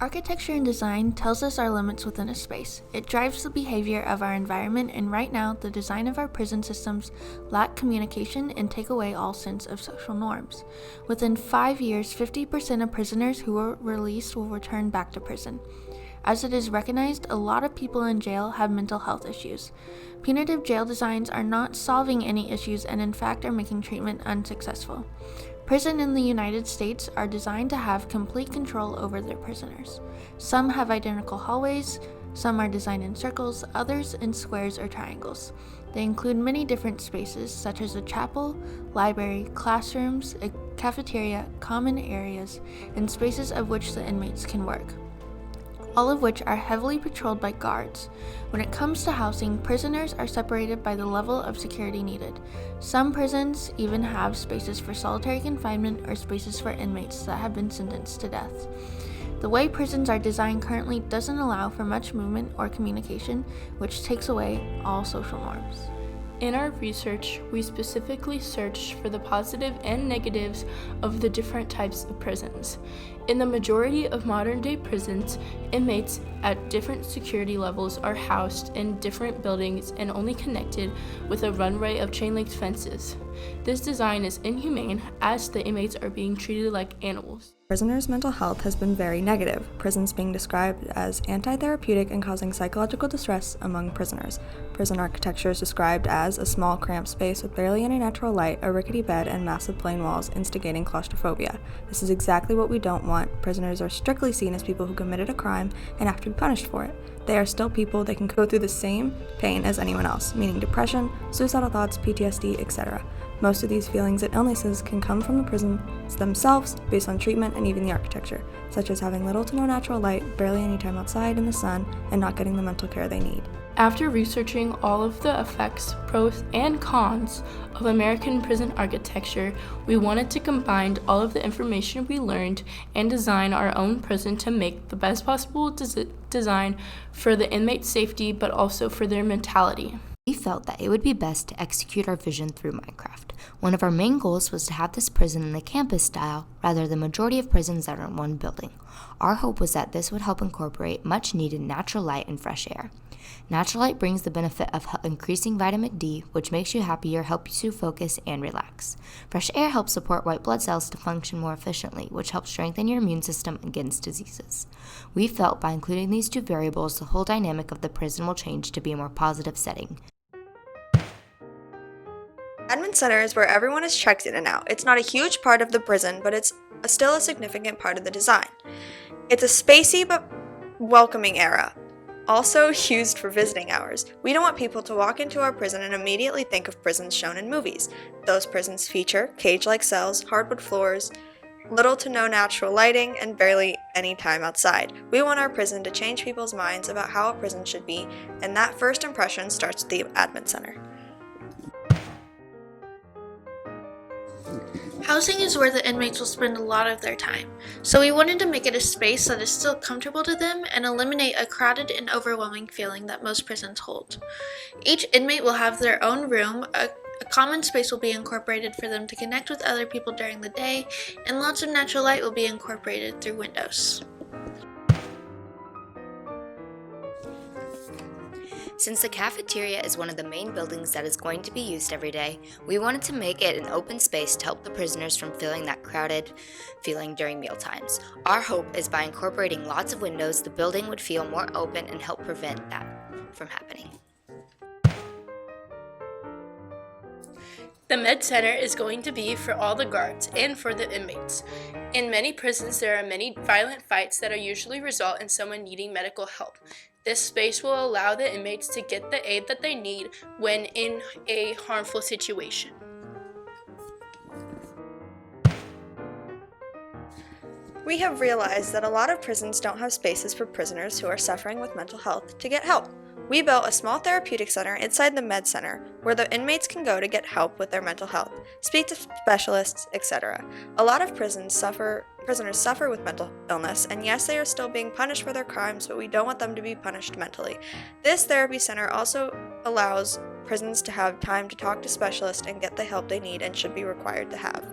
Architecture and design tells us our limits within a space. It drives the behavior of our environment, and right now, the design of our prison systems lack communication and take away all sense of social norms. Within 5 years, 50% of prisoners who are released will return back to prison. As it is recognized, a lot of people in jail have mental health issues. Punitive jail designs are not solving any issues and in fact are making treatment unsuccessful. Prisons in the United States are designed to have complete control over their prisoners. Some have identical hallways, some are designed in circles, others in squares or triangles. They include many different spaces such as a chapel, library, classrooms, a cafeteria, common areas, and spaces of which the inmates can work, all of which are heavily patrolled by guards. When it comes to housing, prisoners are separated by the level of security needed. Some prisons even have spaces for solitary confinement or spaces for inmates that have been sentenced to death. The way prisons are designed currently doesn't allow for much movement or communication, which takes away all social norms. In our research, we specifically searched for the positive and negatives of the different types of prisons. In the majority of modern-day prisons, inmates at different security levels are housed in different buildings and only connected with a runway of chain-link fences. This design is inhumane as the inmates are being treated like animals. Prisoners' mental health has been very negative, prisons being described as anti-therapeutic and causing psychological distress among prisoners. Prison architecture is described as a small, cramped space with barely any natural light, a rickety bed, and massive plain walls, instigating claustrophobia. This is exactly what we don't want. Prisoners are strictly seen as people who committed a crime and have to be punished for it. They are still people. They can go through the same pain as anyone else, meaning depression, suicidal thoughts, PTSD, etc. Most of these feelings and illnesses can come from the prisons themselves based on treatment and even the architecture, such as having little to no natural light, barely any time outside in the sun, and not getting the mental care they need. After researching all of the effects, pros, and cons of American prison architecture, we wanted to combine all of the information we learned and design our own prison to make the best possible design for the inmates' safety, but also for their mentality. We felt that it would be best to execute our vision through Minecraft. One of our main goals was to have this prison in the campus style rather than the majority of prisons that are in one building. Our hope was that this would help incorporate much needed natural light and fresh air. Natural light brings the benefit of increasing vitamin D, which makes you happier, helps you focus, and relax. Fresh air helps support white blood cells to function more efficiently, which helps strengthen your immune system against diseases. We felt by including these two variables, the whole dynamic of the prison will change to be a more positive setting. Admin center is where everyone is checked in and out. It's not a huge part of the prison, but it's still a significant part of the design. It's a spacey but welcoming area, also used for visiting hours. We don't want people to walk into our prison and immediately think of prisons shown in movies. Those prisons feature cage-like cells, hardwood floors, little to no natural lighting, and barely any time outside. We want our prison to change people's minds about how a prison should be, and that first impression starts with the admin center. Housing is where the inmates will spend a lot of their time, so we wanted to make it a space that is still comfortable to them and eliminate a crowded and overwhelming feeling that most prisons hold. Each inmate will have their own room, a common space will be incorporated for them to connect with other people during the day, and lots of natural light will be incorporated through windows. Since the cafeteria is one of the main buildings that is going to be used every day, we wanted to make it an open space to help the prisoners from feeling that crowded feeling during meal times. Our hope is by incorporating lots of windows, the building would feel more open and help prevent that from happening. The Med Center is going to be for all the guards and for the inmates. In many prisons, there are many violent fights that usually result in someone needing medical help. This space will allow the inmates to get the aid that they need when in a harmful situation. We have realized that a lot of prisons don't have spaces for prisoners who are suffering with mental health to get help. We built a small therapeutic center inside the Med Center where the inmates can go to get help with their mental health, speak to specialists, etc. A lot of prisoners suffer with mental illness, and yes, they are still being punished for their crimes, but we don't want them to be punished mentally. This therapy center also allows prisons to have time to talk to specialists and get the help they need and should be required to have.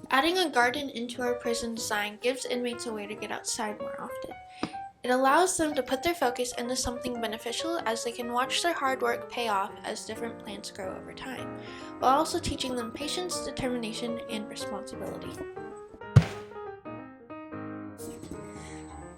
Adding a garden into our prison design gives inmates a way to get outside more often. It allows them to put their focus into something beneficial as they can watch their hard work pay off as different plants grow over time, while also teaching them patience, determination, and responsibility.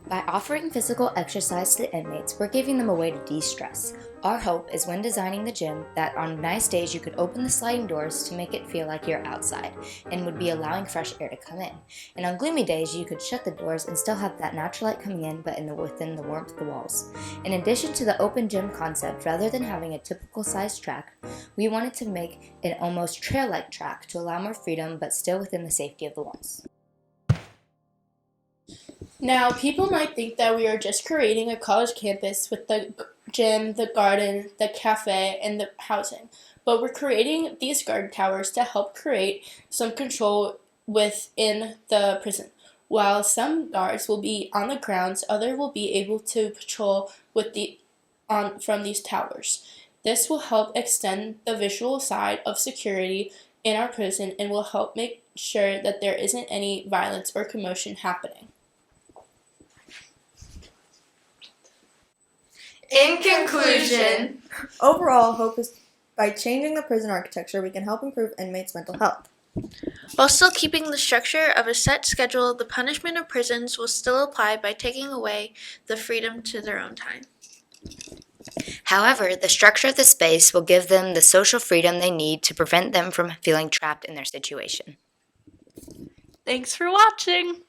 By offering physical exercise to inmates, we're giving them a way to de-stress. Our hope is when designing the gym that on nice days you could open the sliding doors to make it feel like you're outside and would be allowing fresh air to come in. And on gloomy days you could shut the doors and still have that natural light coming in but within the warmth of the walls. In addition to the open gym concept, rather than having a typical sized track, we wanted to make an almost trail-like track to allow more freedom but still within the safety of the walls. Now, people might think that we are just creating a college campus with the gym, the garden, the cafe, and the housing. But we're creating these guard towers to help create some control within the prison. While some guards will be on the grounds, others will be able to patrol from these towers. This will help extend the visual side of security in our prison and will help make sure that there isn't any violence or commotion happening. In conclusion, Overall, hope is by changing the prison architecture, we can help improve inmates' mental health. While still keeping the structure of a set schedule, the punishment of prisons will still apply by taking away the freedom to their own time. However, the structure of the space will give them the social freedom they need to prevent them from feeling trapped in their situation. Thanks for watching!